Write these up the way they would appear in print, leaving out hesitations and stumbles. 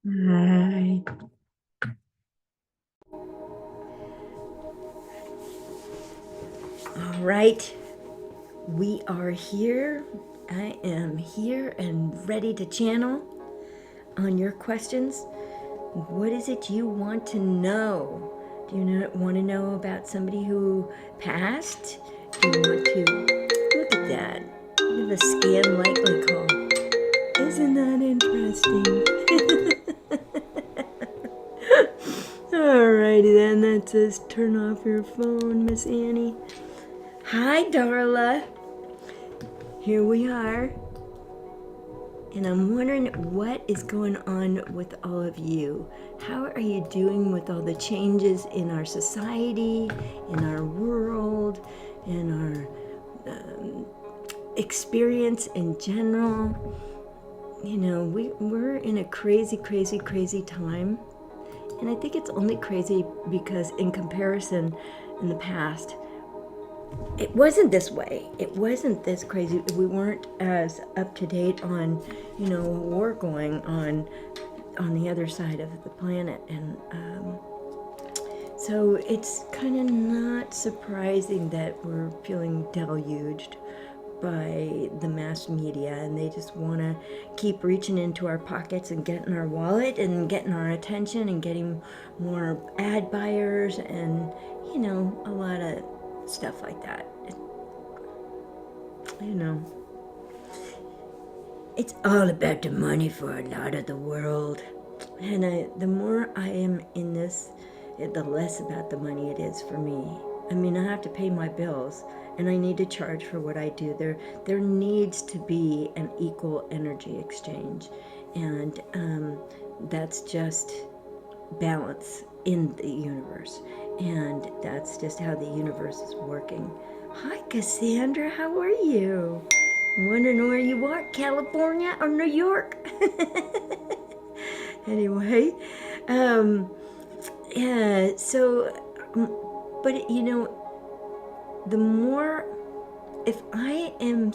Hi. All right, we are here. I am here and ready to channel on your questions. What is it you want to know? Do you want to know about somebody who passed? Do you want to look at that? We have a scan likely call. Isn't that interesting? Alrighty then, that says turn off your phone, Miss Annie. Hi, Darla. Here we are. And I'm wondering what is going on with all of you. How are you doing with all the changes in our society, in our world, in our experience in general? You know, we're in a crazy, crazy, crazy time. And I think it's only crazy because in comparison in the past, it wasn't this way. It wasn't this crazy. We weren't as up to date on, war going on the other side of the planet, and so it's kind of not surprising that we're feeling deluged by the mass media, and they just want to keep reaching into our pockets and getting our wallet and getting our attention and getting more ad buyers and a lot of stuff like that. You know, it's all about the money for a lot of the world. And the more I am in this, the less about the money it is for me. I mean, I have to pay my bills and I need to charge for what I do. There needs to be an equal energy exchange. And that's just balance in the universe. And that's just how the universe is working. Hi, Cassandra. How are you? I'm wondering where you are, California or New York? Anyway, yeah, so, but the more, if I am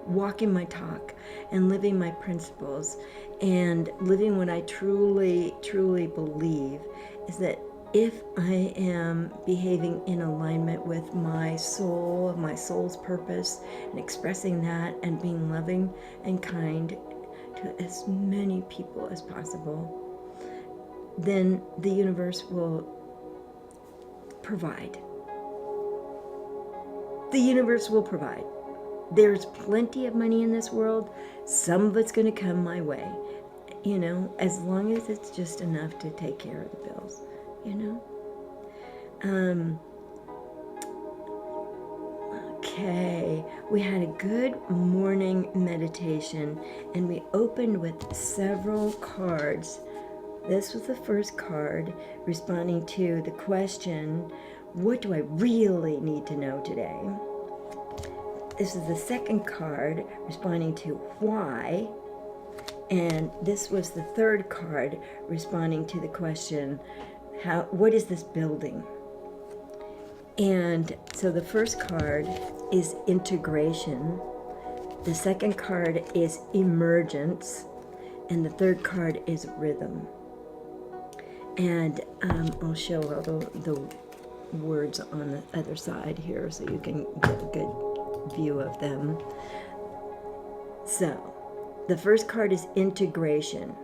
walking my talk and living my principles and living what I truly, truly believe, is that if I am behaving in alignment with my soul, my soul's purpose, and expressing that and being loving and kind to as many people as possible, then the universe will provide. The universe will provide. There's plenty of money in this world. Some of it's going to come my way, as long as it's just enough to take care of the bills, Okay, we had a good morning meditation and we opened with several cards. This was the first card responding to the question, what do I really need to know today? This is the second card responding to why. And this was the third card responding to the question, what is this building? And so the first card is integration. The second card is emergence. And the third card is rhythm. And I'll show all the words on the other side here so you can get a good view of them. So, the first card is integration.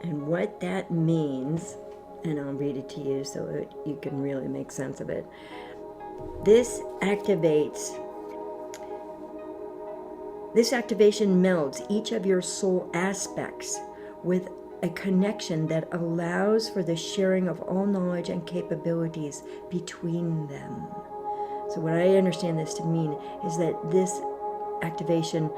And what that means, and I'll read it to you so you can really make sense of it. This activation melds each of your soul aspects with a connection that allows for the sharing of all knowledge and capabilities between them. So what I understand this to mean is that this activation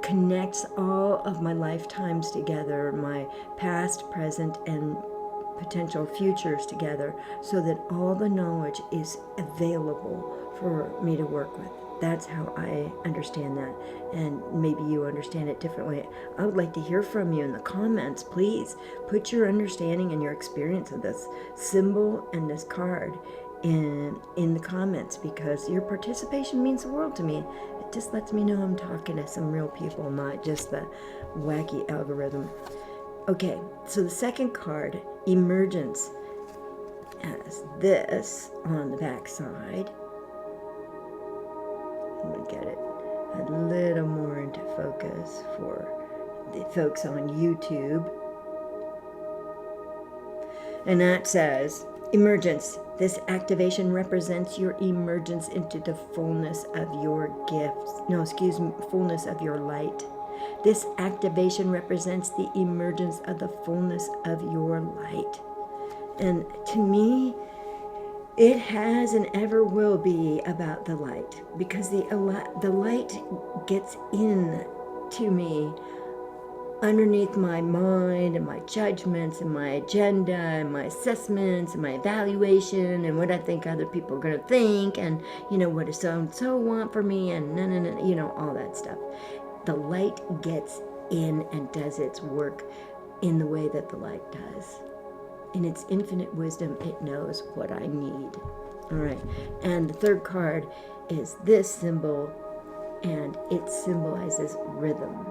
connects all of my lifetimes together, my past, present, and potential futures together, so that all the knowledge is available for me to work with. That's how I understand that, and maybe you understand it differently. I would like to hear from you in the comments. Please put your understanding and your experience of this symbol and this card in the comments, because your participation means the world to me. It just lets me know I'm talking to some real people, not just the wacky algorithm. Okay, so the second card, Emergence, has this on the back side. I'm going to get it a little more into focus for the folks on YouTube. And that says, Emergence. This activation represents your emergence into the fullness of your gifts. No, excuse me, fullness of your light. This activation represents the emergence of the fullness of your light. And to me, it has and ever will be about the light, because the light gets in to me underneath my mind and my judgments and my agenda and my assessments and my evaluation and what I think other people are going to think, and what does so-and-so want for me, and all that stuff. The light gets in and does its work in the way that the light does. In its infinite wisdom, it knows what I need. All right, and the third card is this symbol, and it symbolizes rhythm.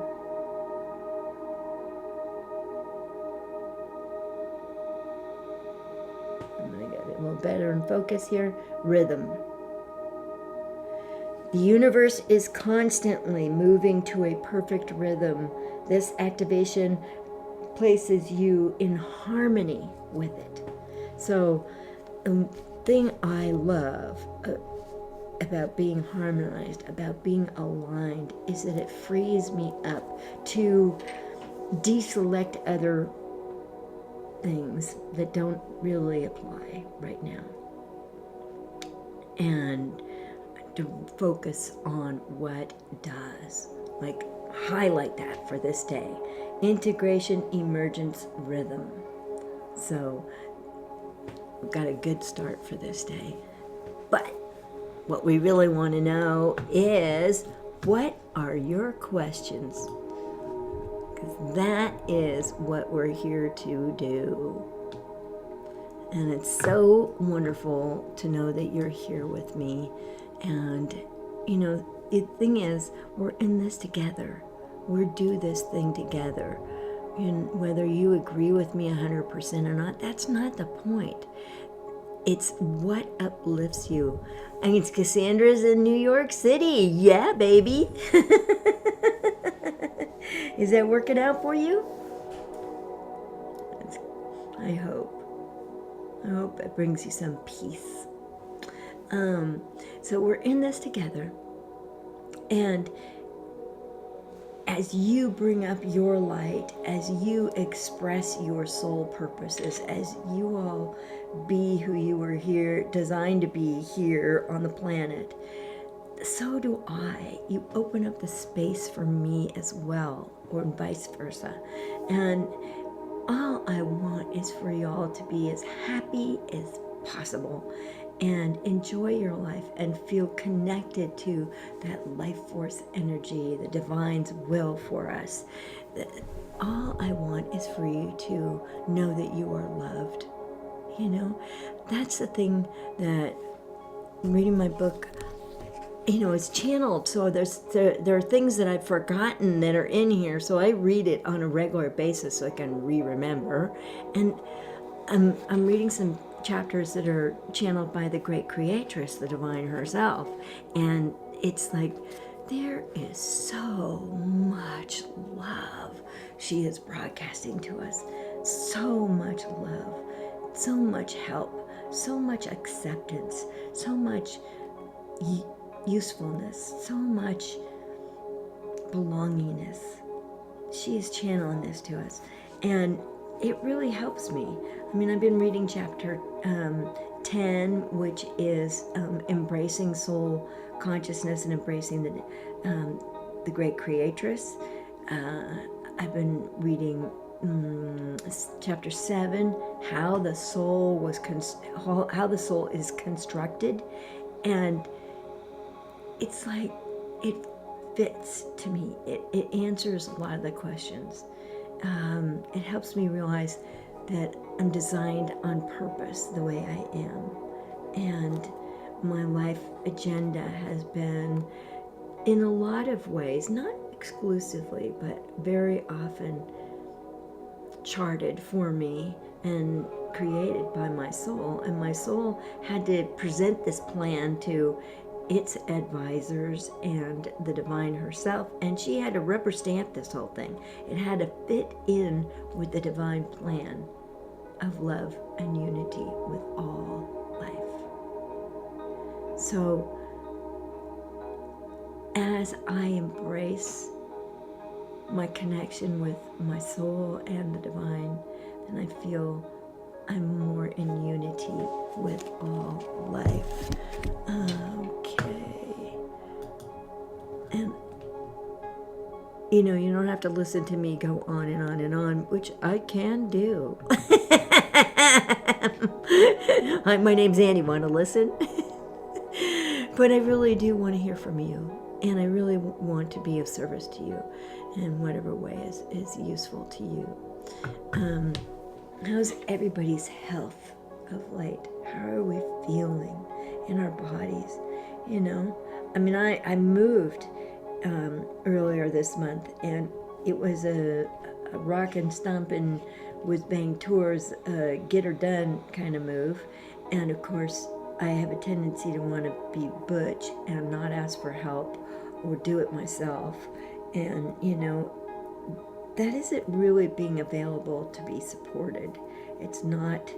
I'm going to get it a little better in focus here. Rhythm. The universe is constantly moving to a perfect rhythm. This activation places you in harmony with it. So the thing I love about being harmonized, about being aligned, is that it frees me up to deselect other things that don't really apply right now, and to focus on what does. Like, highlight that for this day. Integration, emergence, rhythm. So we've got a good start for this day. But what we really want to know is, what are your questions? Because that is what we're here to do. And it's so wonderful to know that you're here with me. And, the thing is, we're in this together. We do this thing together. And whether you agree with me 100% or not, that's not the point. It's what uplifts you. I mean, it's Cassandra's in New York City. Yeah, baby. Is that working out for you? I hope. I hope it brings you some peace. So we're in this together. And as you bring up your light, as you express your soul purposes, as you all be who you were here, designed to be here on the planet, so do I. You open up the space for me as well, or vice versa. And all I want is for y'all to be as happy as possible and enjoy your life and feel connected to that life force energy, the divine's will for us. All I want is for you to know that you are loved. That's the thing that, reading my book, it's channeled. So there are things that I've forgotten that are in here. So I read it on a regular basis so I can remember. And I'm reading some chapters that are channeled by the great creatress, the divine herself. And it's like, there is so much love she is broadcasting to us. So much love, so much help, so much acceptance, so much usefulness, so much belongingness. She is channeling this to us. And it really helps me. I mean, I've been reading chapter 10, which is embracing soul consciousness and embracing the great creatress. I've been reading chapter 7, how the soul is constructed, and it's like it fits to me. It answers a lot of the questions. It helps me realize that I'm designed on purpose the way I am. And my life agenda has been, in a lot of ways, not exclusively, but very often charted for me and created by my soul. And my soul had to present this plan to its advisors and the divine herself, and she had to rubber stamp this whole thing. It had to fit in with the divine plan of love and unity with all life. So as I embrace my connection with my soul and the divine, then I feel I'm more in unity with all life. Okay. And you know, you don't have to listen to me go on and on and on, which I can do. Hi, my name's Annie. Want to listen? But I really do want to hear from you. And I really want to be of service to you in whatever way is useful to you. How's everybody's health of late? How are we feeling in our bodies? You know, I mean, I moved earlier this month, and it was a rock and stomping, whiz bang tours, get her done kind of move. And of course, I have a tendency to want to be butch and not ask for help or do it myself. And, you know, that isn't really being available to be supported. It's not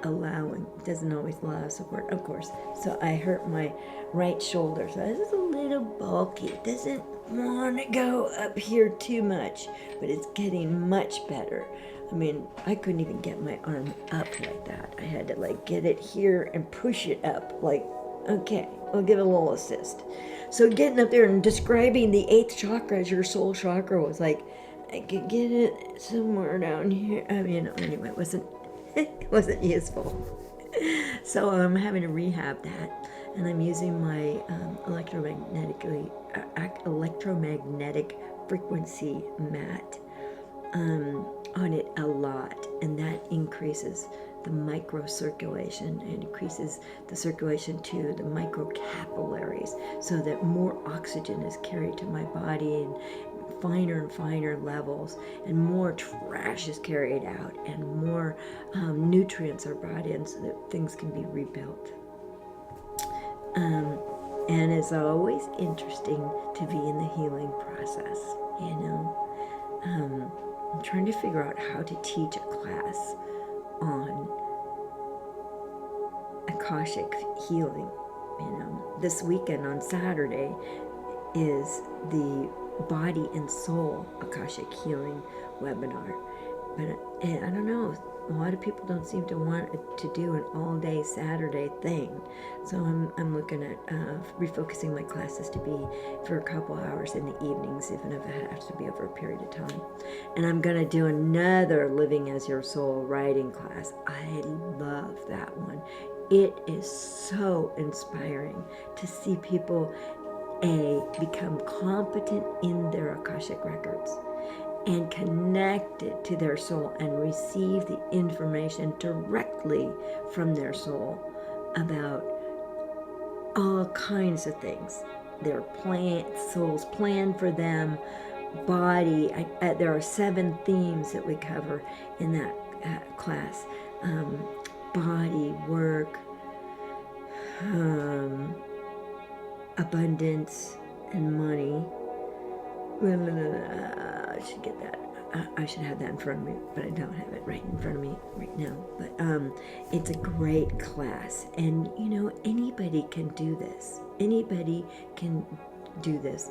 allowing. It doesn't always allow support, of course. So I hurt my right shoulder. So this is a little bulky. It doesn't want to go up here too much, but it's getting much better. I mean, I couldn't even get my arm up like that. I had to like get it here and push it up. Like, okay, I'll give it a little assist. So getting up there and describing the 8th chakra as your soul chakra was like, I could get it somewhere down here. I mean, anyway, it wasn't useful. So I'm having to rehab that, and I'm using my electromagnetic frequency mat on it a lot, and that increases the microcirculation and increases the circulation to the microcapillaries, so that more oxygen is carried to my body and finer levels, and more trash is carried out, and more nutrients are brought in, so that things can be rebuilt. And it's always interesting to be in the healing process, you know. I'm trying to figure out how to teach a class on Akashic healing. You know, this weekend on Saturday is the Body and Soul Akashic Healing webinar. But I don't know, a lot of people don't seem to want to do an all-day Saturday thing. So I'm looking at refocusing my classes to be for a couple hours in the evenings, even if it has to be over a period of time. And I'm going to do another Living as Your Soul writing class. I love that one. It is so inspiring to see people become competent in their Akashic Records and connected to their soul and receive the information directly from their soul about all kinds of things. Their soul's plan for them, body. There are 7 themes that we cover in that class. Body, work, abundance, and money. I should get that. I should have that in front of me, but I don't have it right in front of me right now. But it's a great class, and you know, anybody can do this. Anybody can do this.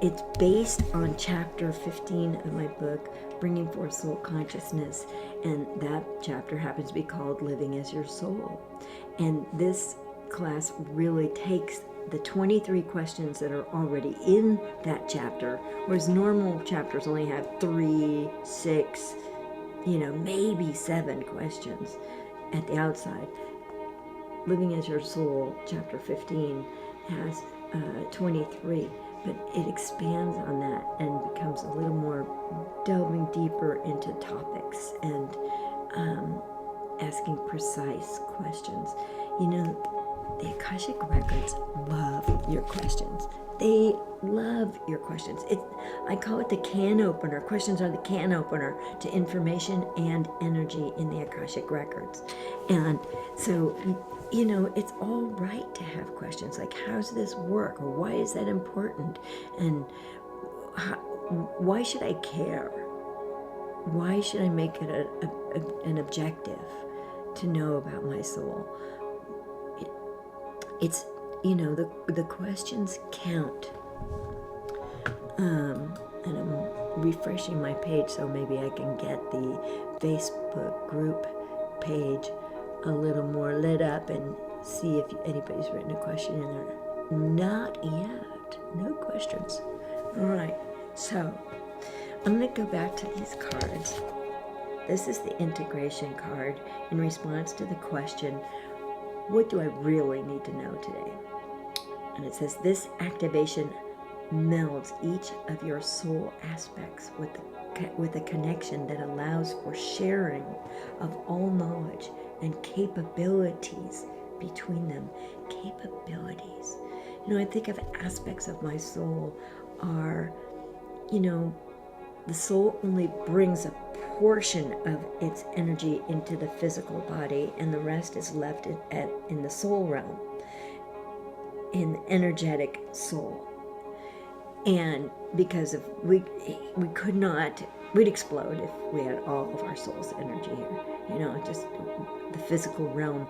It's based on chapter 15 of my book, Bringing Forth Soul Consciousness, and that chapter happens to be called Living as Your Soul. And this class really takes the 23 questions that are already in that chapter, whereas normal chapters only have 3, 6, you know, maybe 7 questions at the outside. Living as Your Soul, chapter 15, has 23, but it expands on that and becomes a little more delving deeper into topics and asking precise questions. You know, the Akashic Records love your questions. They love your questions. I call it the can opener. Questions are the can opener to information and energy in the Akashic Records. And so, you know, it's all right to have questions like, how's this work? Or why is that important? And why should I care? Why should I make it an objective to know about my soul? It's, you know, the questions count. And I'm refreshing my page so maybe I can get the Facebook group page a little more lit up and see if anybody's written a question in there. Not yet. No questions. All right. So I'm going to go back to these cards. This is the integration card in response to the question, what do I really need to know today? And it says, this activation melds each of your soul aspects with a connection that allows for sharing of all knowledge and capabilities between them. Capabilities. You know, I think of aspects of my soul are, you know, the soul only brings a portion of its energy into the physical body, and the rest is left in the soul realm, in the energetic soul. And because of we could not, we'd explode if we had all of our soul's energy here. You know, just the physical realm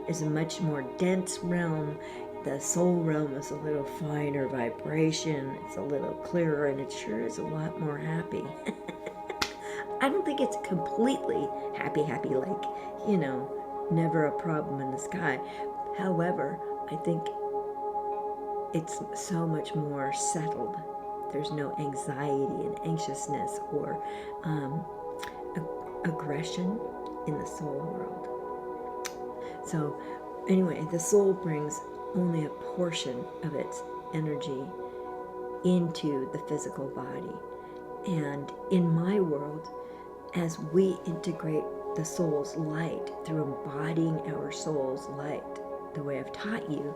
is a much more dense realm. The soul realm is a little finer vibration. It's a little clearer, and it sure is a lot more happy. I don't think it's completely happy, like, you know, never a problem in the sky. However, I think it's so much more settled. There's no anxiety and anxiousness or aggression in the soul world. So anyway, the soul brings only a portion of its energy into the physical body. And in my world, as we integrate the soul's light through embodying our soul's light, the way I've taught you,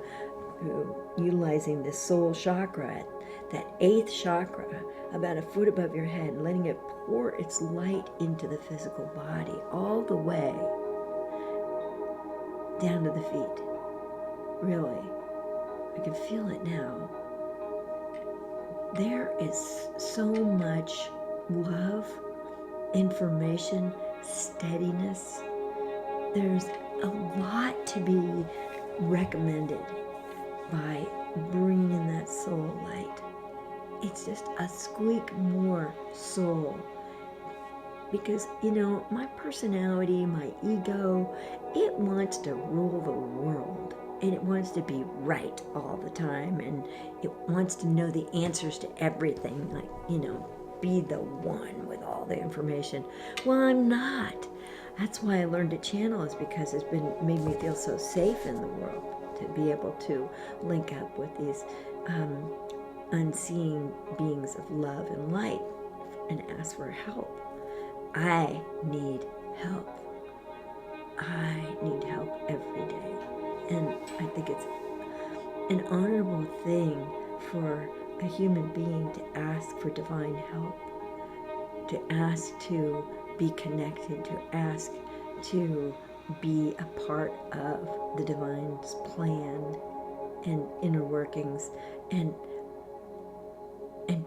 utilizing the soul chakra, that 8th chakra, about a foot above your head, letting it pour its light into the physical body, all the way down to the feet. Really, I can feel it now. There is so much love, information, steadiness. There's a lot to be recommended by bringing in that soul light. It's just a squeak more soul. Because, you know, my personality, my ego, it wants to rule the world. And it wants to be right all the time. And it wants to know the answers to everything. Like, you know, be the one with all the information. Well, I'm not. That's why I learned to channel, is because it's made me feel so safe in the world, to be able to link up with these unseen beings of love and light and ask for help. I need help. I need help every day. And I think it's an honorable thing for a human being to ask for divine help, to ask to be connected, to ask to be a part of the divine's plan and inner workings, and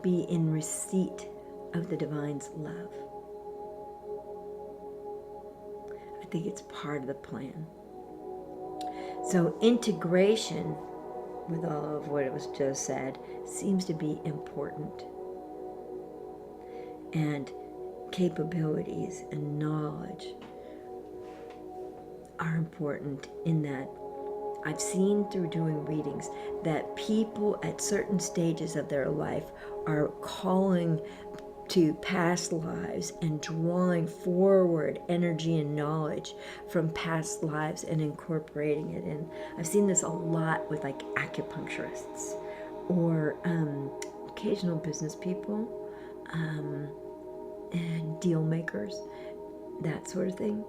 be in receipt of the divine's love. I think it's part of the plan. So integration with all of what was just said seems to be important. And capabilities and knowledge are important, in that I've seen through doing readings that people at certain stages of their life are calling to past lives and drawing forward energy and knowledge from past lives and incorporating it in. I've seen this a lot with like acupuncturists or occasional business people and deal makers, that sort of thing.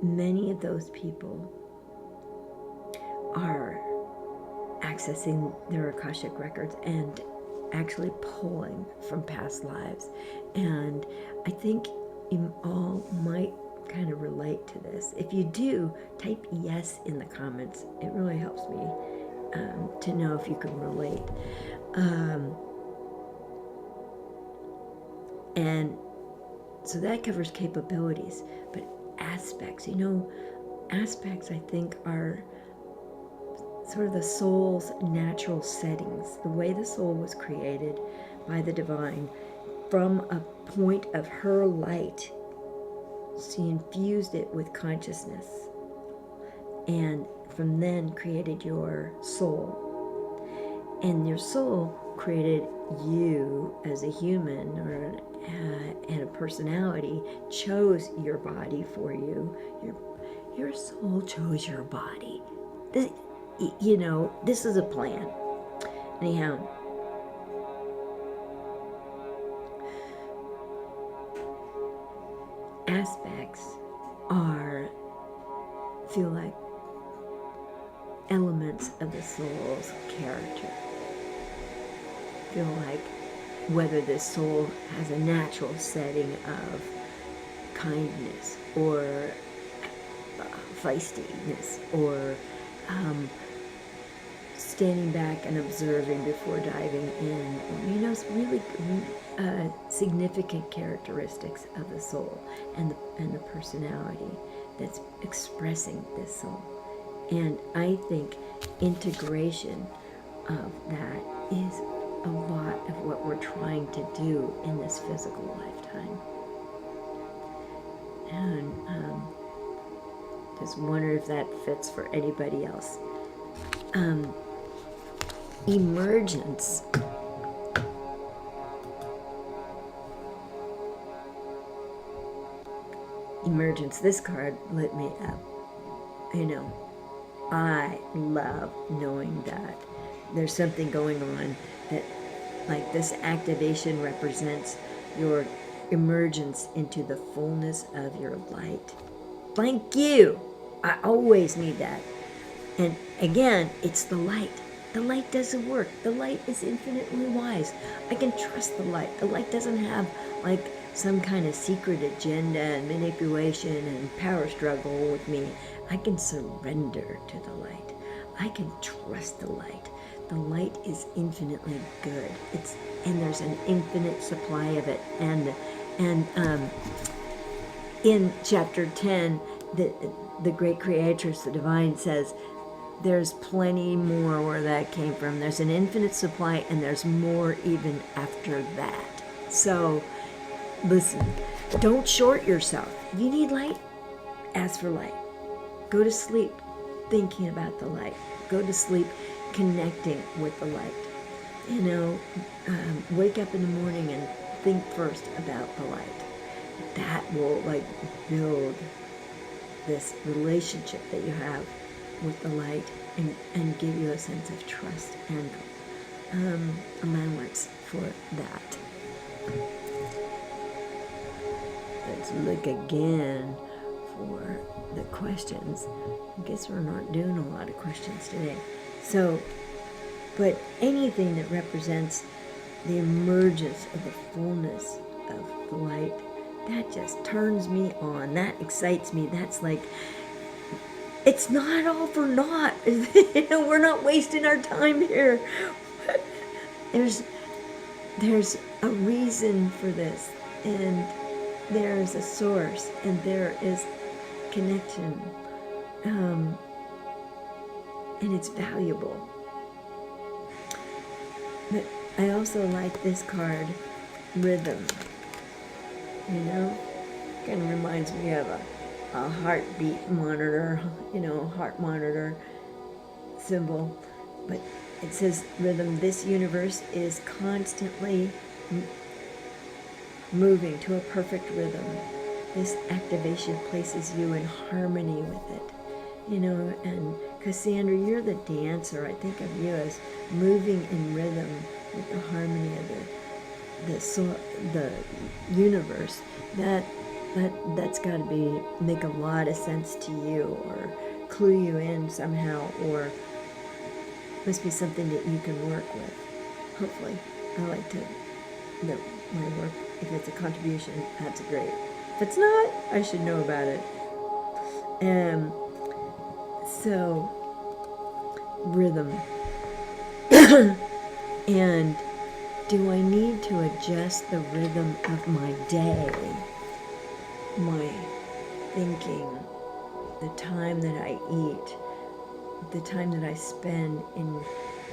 Many of those people are accessing their Akashic Records and actually pulling from past lives. And I think you all might kind of relate to this. If you do, type yes in the comments. It really helps me to know if you can relate. And so that covers capabilities, but aspects, aspects I think are sort of the soul's natural settings, the way the soul was created by the divine from a point of her light. She infused it with consciousness and from then created your soul. And your soul created you as a human and a personality, chose your body for you. Your soul chose your body. This is a plan. Anyhow, aspects feel like elements of the soul's character. Feel like whether this soul has a natural setting of kindness or feistiness or standing back and observing before diving in. It's really significant characteristics of the soul and the personality that's expressing this soul. And I think integration of that is a lot of what we're trying to do in this physical lifetime. And just wonder if that fits for anybody else. Emergence. Emergence. This card lit me up. I love knowing that there's something going on that, like, this activation represents your emergence into the fullness of your light. Thank you. I always need that. And again, it's the light. The light doesn't work. The light is infinitely wise. I can trust the light. The light doesn't have like some kind of secret agenda and manipulation and power struggle with me. I can surrender to the light. I can trust the light. The light is infinitely good. And there's an infinite supply of it. And in chapter 10, the great creatress, the divine, says, there's plenty more where that came from. There's an infinite supply, and there's more even after that. So, listen, don't short yourself. If you need light, ask for light. Go to sleep thinking about the light. Go to sleep connecting with the light. Wake up in the morning and think first about the light. That will build this relationship that you have with the light and give you a sense of trust and allowance for that. Let's look again for the questions. I guess we're not doing a lot of questions today. So, but anything that represents the emergence of the fullness of the light, that just turns me on. That excites me. That's like, it's not all for naught. We're not wasting our time here. There's a reason for this, and there's a source, and there is connection, and it's valuable. But I also like this card, rhythm. Kind of reminds me of a heartbeat monitor, heart monitor symbol. But it says rhythm. This universe is constantly moving to a perfect rhythm. This activation places you in harmony with it. And Cassandra, you're the dancer. I think of you as moving in rhythm with the harmony of the universe. That's got to make a lot of sense to you, or clue you in somehow, or must be something that you can work with. Hopefully. I like to know my work. If it's a contribution, that's great. If it's not, I should know about it. So, rhythm. And do I need to adjust the rhythm of my day, my thinking, the time that I eat, the time that I spend in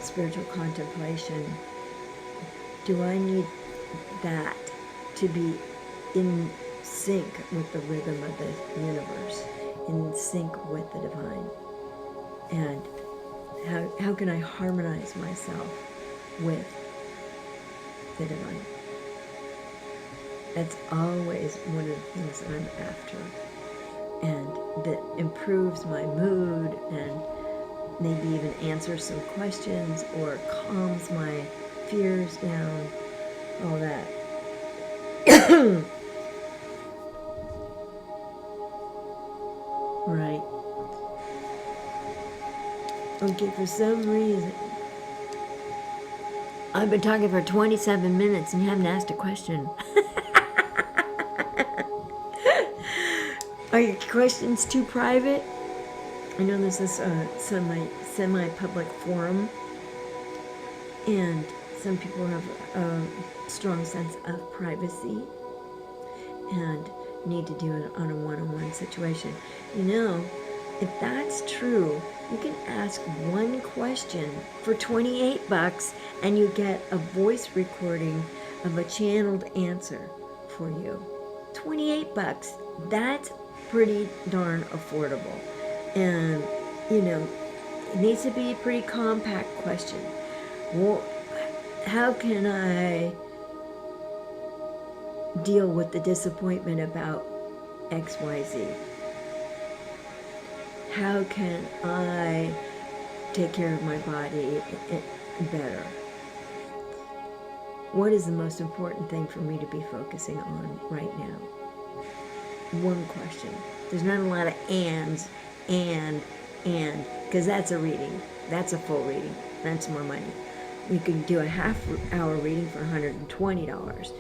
spiritual contemplation? Do I need that to be in sync with the rhythm of the universe, in sync with the divine? And how can I harmonize myself with the divine? That's always one of the things that I'm after, and that improves my mood and maybe even answers some questions or calms my fears down, all that. Right. Okay, for some reason, I've been talking for 27 minutes and you haven't asked a question. Are your questions too private? I know this is a semi-public forum, and some people have a strong sense of privacy and need to do it on a one-on-one situation. You know, if that's true, you can ask one question for $28 and you get a voice recording of a channeled answer for you. $28. That's pretty darn affordable. And, you know, it needs to be a pretty compact question. Well, how can I deal with the disappointment about XYZ? How can I take care of my body better? What is the most important thing for me to be focusing on right now? One question. There's not a lot of and, because that's a reading. That's a full reading. That's more money. We can do a half-hour reading for $120.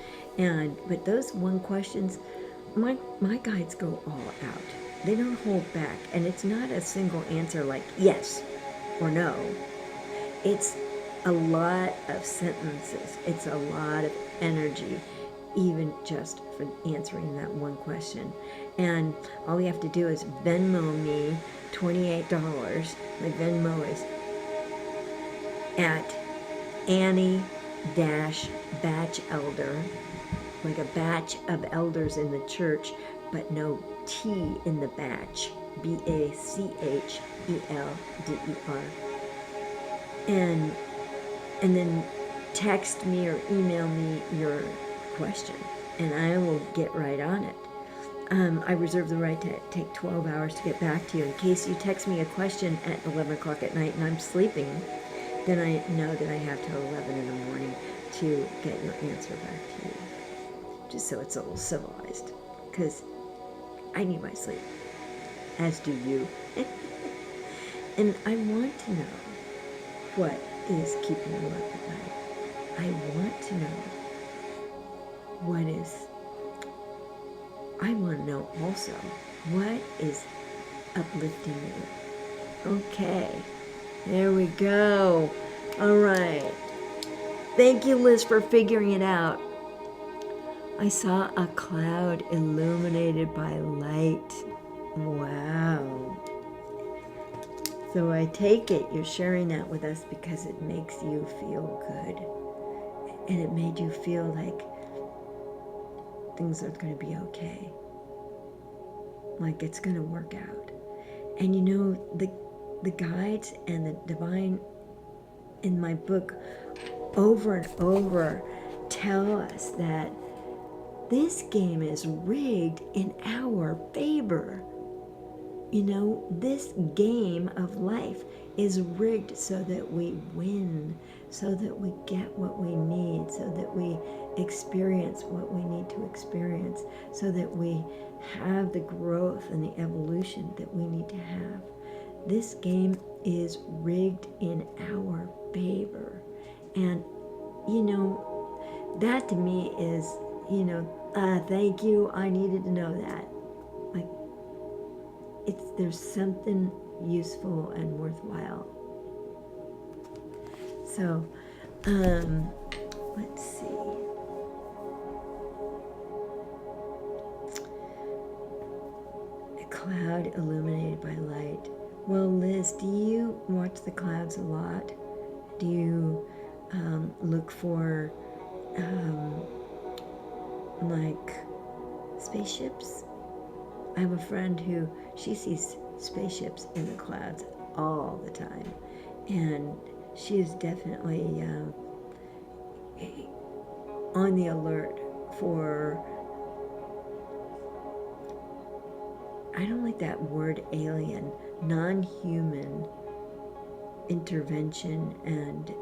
But those one questions, my guides go all out. They don't hold back, and it's not a single answer like yes or no. It's a lot of sentences. It's a lot of energy, even just for answering that one question. And all you have to do is Venmo me $28. My Venmo is at Annie-Batch-Elder, like a batch of elders in the church, but no T in the batch. BACHELDER. And then text me or email me your question, and I will get right on it. I reserve the right to take 12 hours to get back to you. In case you text me a question at 11 o'clock at night and I'm sleeping, then I know that I have till 11 in the morning to get your answer back to you. Just so it's a little civilized, because I need my sleep, as do you. And I want to know what is keeping you up at night. I want to know what is... I want to know also what is uplifting you. Okay, there we go. All right. Thank you, Liz, for figuring it out. I saw a cloud illuminated by light. Wow. So I take it you're sharing that with us because it makes you feel good. And it made you feel like things are going to be okay. Like it's going to work out. And you know, the guides and the divine in my book over and over tell us that this game is rigged in our favor. You know, this game of life is rigged so that we win, so that we get what we need, so that we experience what we need to experience, so that we have the growth and the evolution that we need to have. This game is rigged in our favor. And, that to me is, thank you, I needed to know that. Like, there's something useful and worthwhile. So, let's see. A cloud illuminated by light. Well, Liz, do you watch the clouds a lot? Do you look for like spaceships? I have a friend who, she sees spaceships in the clouds all the time, and she is definitely on the alert for, I don't like that word alien, non-human intervention and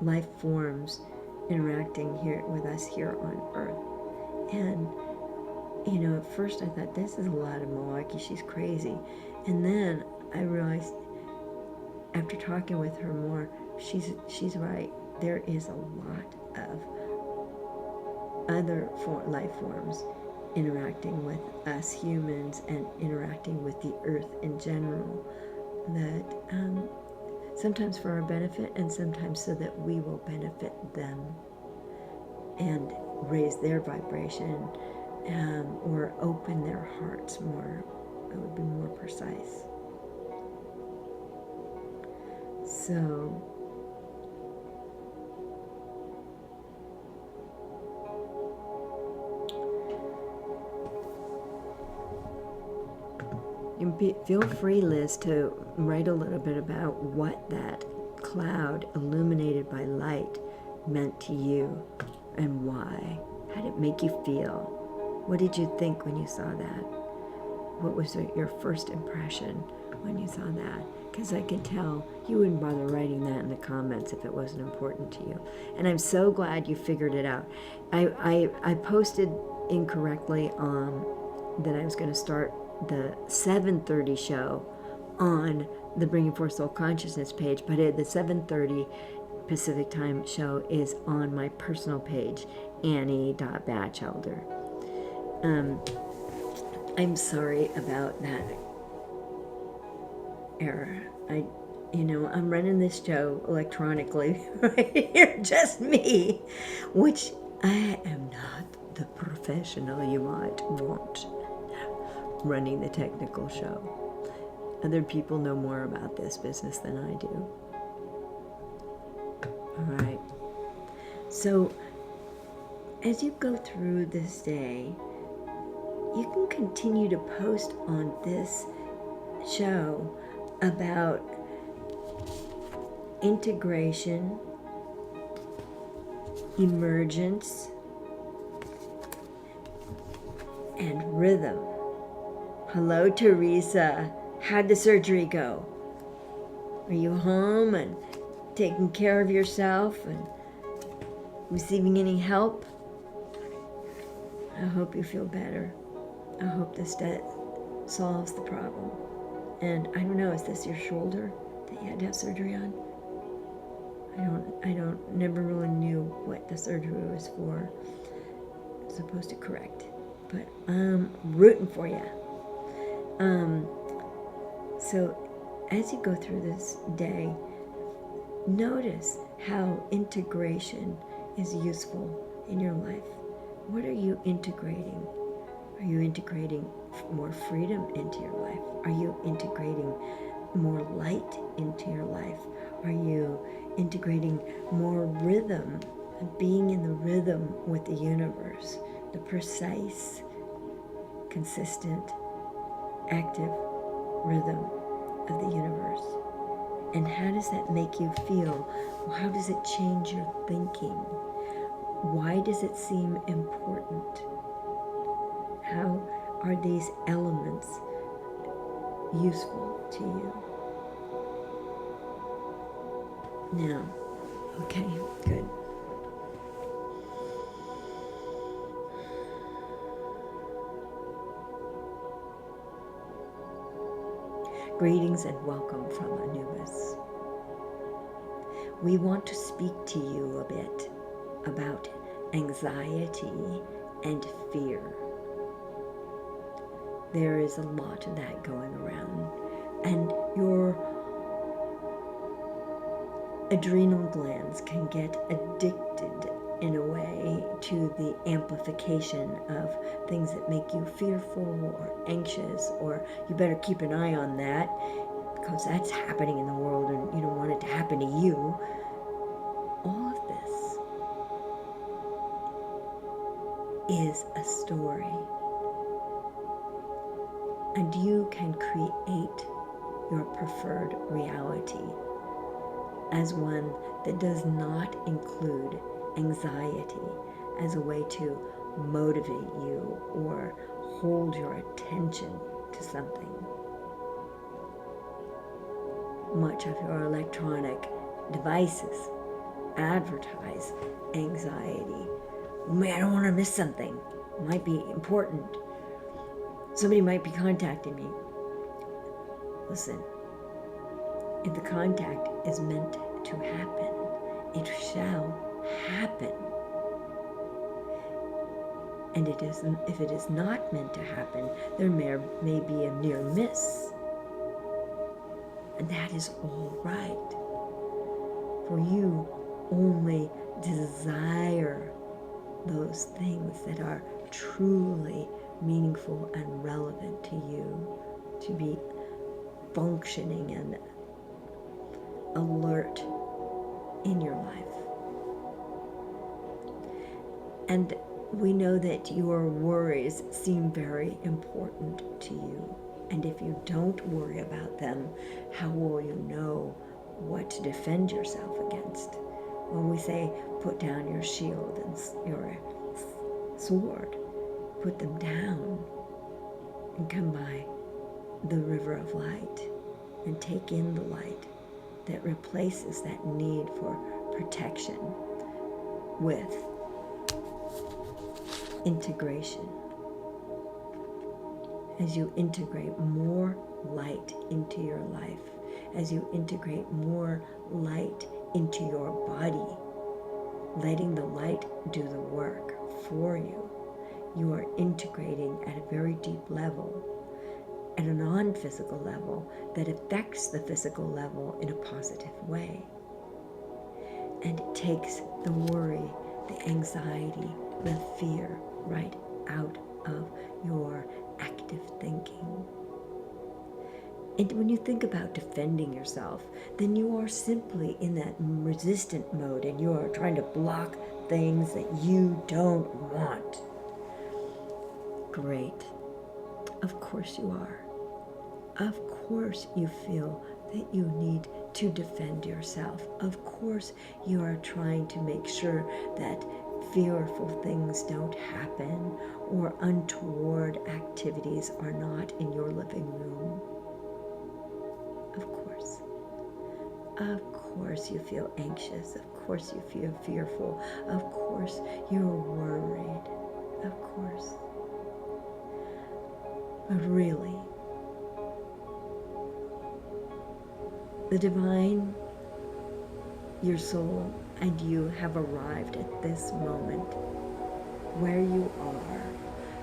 life forms interacting here with us here on Earth. And at first I thought, this is a lot of malarkey, she's crazy. And then I realized, after talking with her more, she's right. There is a lot of other life forms interacting with us humans and interacting with the Earth in general, that sometimes for our benefit and sometimes so that we will benefit them and raise their vibration, or open their hearts more. It would be more precise. So, feel free, Liz, to write a little bit about what that cloud illuminated by light meant to you and why. How did it make you feel? What did you think when you saw that? What was your first impression when you saw that? Because I can tell you wouldn't bother writing that in the comments if it wasn't important to you. And I'm so glad you figured it out. I posted incorrectly that I was going to start the 7:30 show on the Bringing Forth Soul Consciousness page, but the 7:30 Pacific Time show is on my personal page, Annie.Batchelder. I'm sorry about that error. I'm running this show electronically right here, just me, which I am not the professional you might want running the technical show. Other people know more about this business than I do. All right. So, as you go through this day, you can continue to post on this show about integration, emergence, and rhythm. Hello, Teresa. How'd the surgery go? Are you home and taking care of yourself and receiving any help? I hope you feel better. I hope this solves the problem. And I don't know, is this your shoulder that you had to have surgery on? Never really knew what the surgery was for. It's supposed to correct. But I'm rooting for you. So as you go through this day, notice how integration is useful in your life. What are you integrating? Are you integrating more freedom into your life? Are you integrating more light into your life? Are you integrating more rhythm, being in the rhythm with the universe, the precise, consistent, active rhythm of the universe? And how does that make you feel? How does it change your thinking? Why does it seem important? How are these elements useful to you? Now, okay, good. Greetings and welcome from Anubis. We want to speak to you a bit about anxiety and fear. There is a lot of that going around, and your adrenal glands can get addicted in a way to the amplification of things that make you fearful or anxious, or you better keep an eye on that because that's happening in the world and you don't want it to happen to you. All of this is a story, and you can create your preferred reality as one that does not include anxiety as a way to motivate you or hold your attention to something. Much of your electronic devices advertise anxiety. Oh man, I don't want to miss something. It might be important. Somebody might be contacting me. Listen, if the contact is meant to happen, it shall happen. And if it is not meant to happen, there may be a near miss. And that is all right. For you only desire those things that are truly meaningful and relevant to you, to be functioning and alert in your life. And we know that your worries seem very important to you. And if you don't worry about them, how will you know what to defend yourself against? When we say put down your shield and your sword, put them down and come by the river of light and take in the light that replaces that need for protection with integration. As you integrate more light into your life, as you integrate more light into your body, letting the light do the work for you, you are integrating at a very deep level, at a non-physical level that affects the physical level in a positive way. And it takes the worry, the anxiety, the fear right out of your active thinking. And when you think about defending yourself, then you are simply in that resistant mode and you are trying to block things that you don't want. Great. Of course you are. Of course you feel that you need to defend yourself. Of course you are trying to make sure that fearful things don't happen or untoward activities are not in your living room. Of course. Of course you feel anxious. Of course you feel fearful. Of course you're worried. Of course. But really, the divine, your soul, and you have arrived at this moment where you are,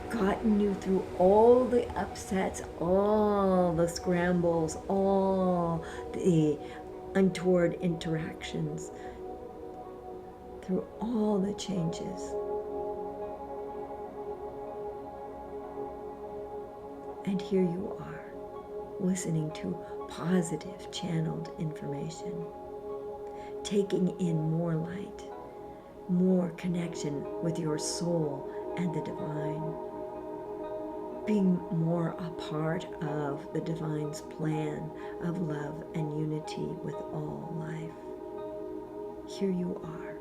gotten you through all the upsets, all the scrambles, all the untoward interactions, through all the changes. And here you are, listening to positive channeled information, taking in more light, more connection with your soul and the divine, being more a part of the divine's plan of love and unity with all life. Here you are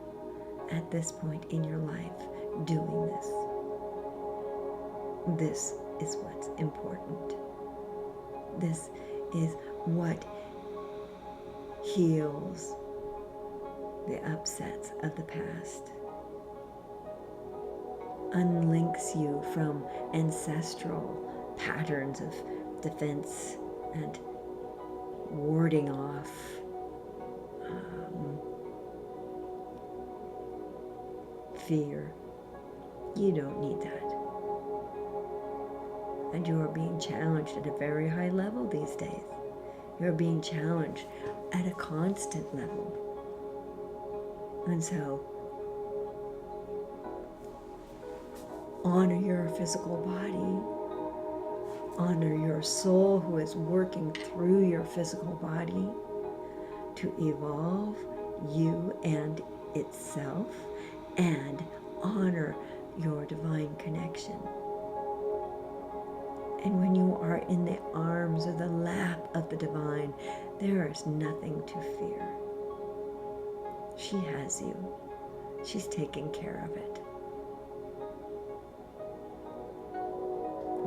at this point in your life doing this. This is what's important. This is what heals the upsets of the past, unlinks you from ancestral patterns of defense and warding off fear. You don't need that. And you are being challenged at a very high level these days. You're being challenged at a constant level. And so, honor your physical body. Honor your soul who is working through your physical body to evolve you and itself, and honor your divine connection. And when you are in the arms or the lap of the divine, there is nothing to fear. She has you. She's taking care of it.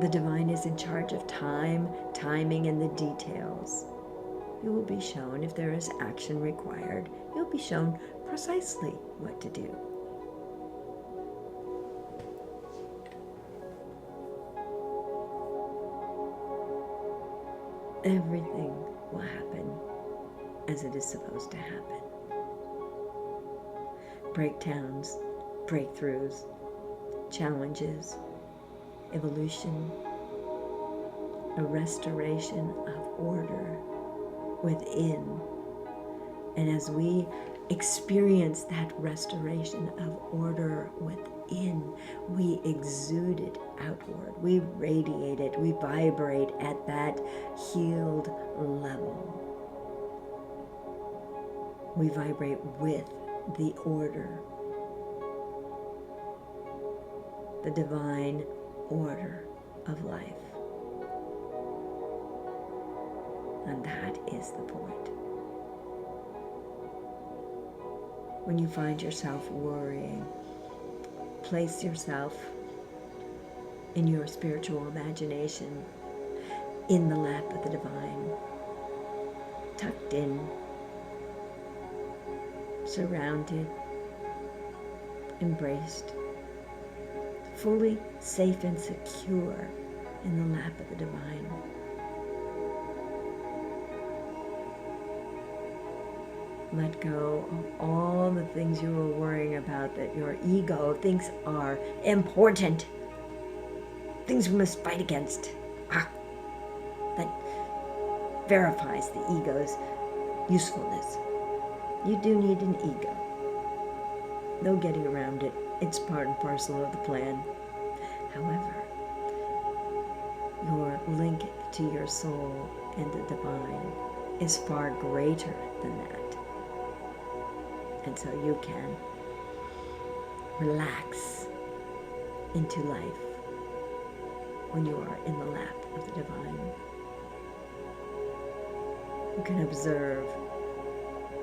The divine is in charge of time, timing, and the details. You will be shown if there is action required. You'll be shown precisely what to do. Everything will happen as it is supposed to happen. Breakdowns, breakthroughs, challenges, evolution, a restoration of order within. And as we experience that restoration of order within, we exude it outward, we radiate it, we vibrate at that healed level. We vibrate with the order, the divine order of life. And that is the point. When you find yourself worrying, place yourself in your spiritual imagination in the lap of the divine, tucked in, surrounded, embraced, fully safe and secure in the lap of the divine. Let go of all the things you were worrying about that your ego thinks are important, things we must fight against. That verifies the ego's usefulness. You do need an ego. No getting around it. It's part and parcel of the plan. However, your link to your soul and the divine is far greater than that. And so you can relax into life when you are in the lap of the divine. You can observe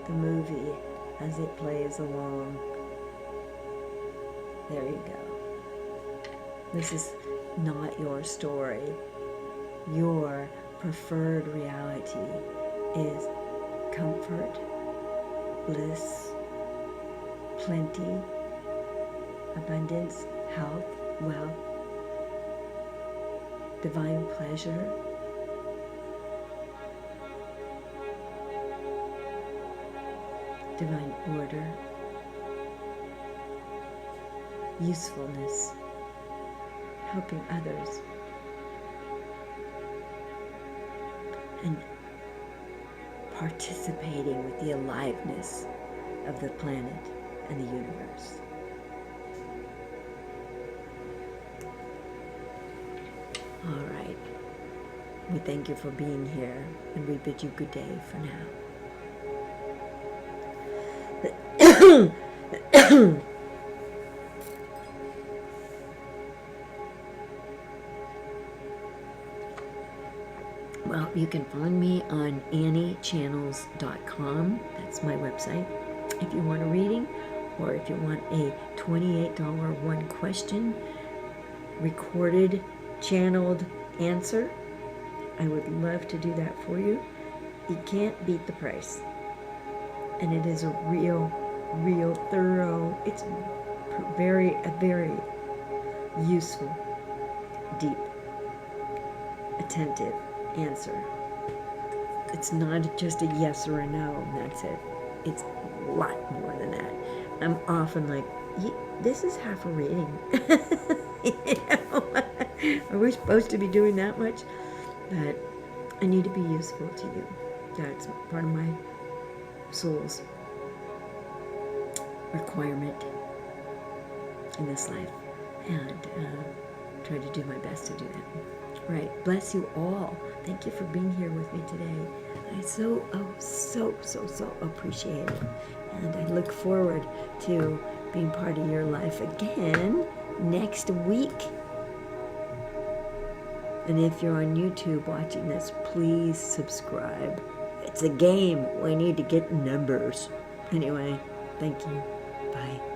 the movie as it plays along. There you go. This is not your story. Your preferred reality is comfort, bliss, plenty, abundance, health, wealth, divine pleasure, divine order, usefulness, helping others, and participating with the aliveness of the planet and the universe. All right. We thank you for being here, and we bid you good day for now. Well, you can find me on anniechannels.com. That's my website. If you want a reading, or if you want a $28 one question recorded, channeled answer, I would love to do that for you. You can't beat the price. And it is a real thorough, it's a very useful, deep, attentive answer It's not just a yes or a no, and that's it. It's a lot more than that. I'm often like, this is half a reading. You know? Are we supposed to be doing that much? But I need to be useful to you. That's part of my soul's requirement in this life, and try to do my best to do that. Right. Bless you all. Thank you for being here with me today. I so appreciate it, and I look forward to being part of your life again next week. And if you're on YouTube watching this, please subscribe. It's a game. We need to get numbers. Anyway, thank you. Bye.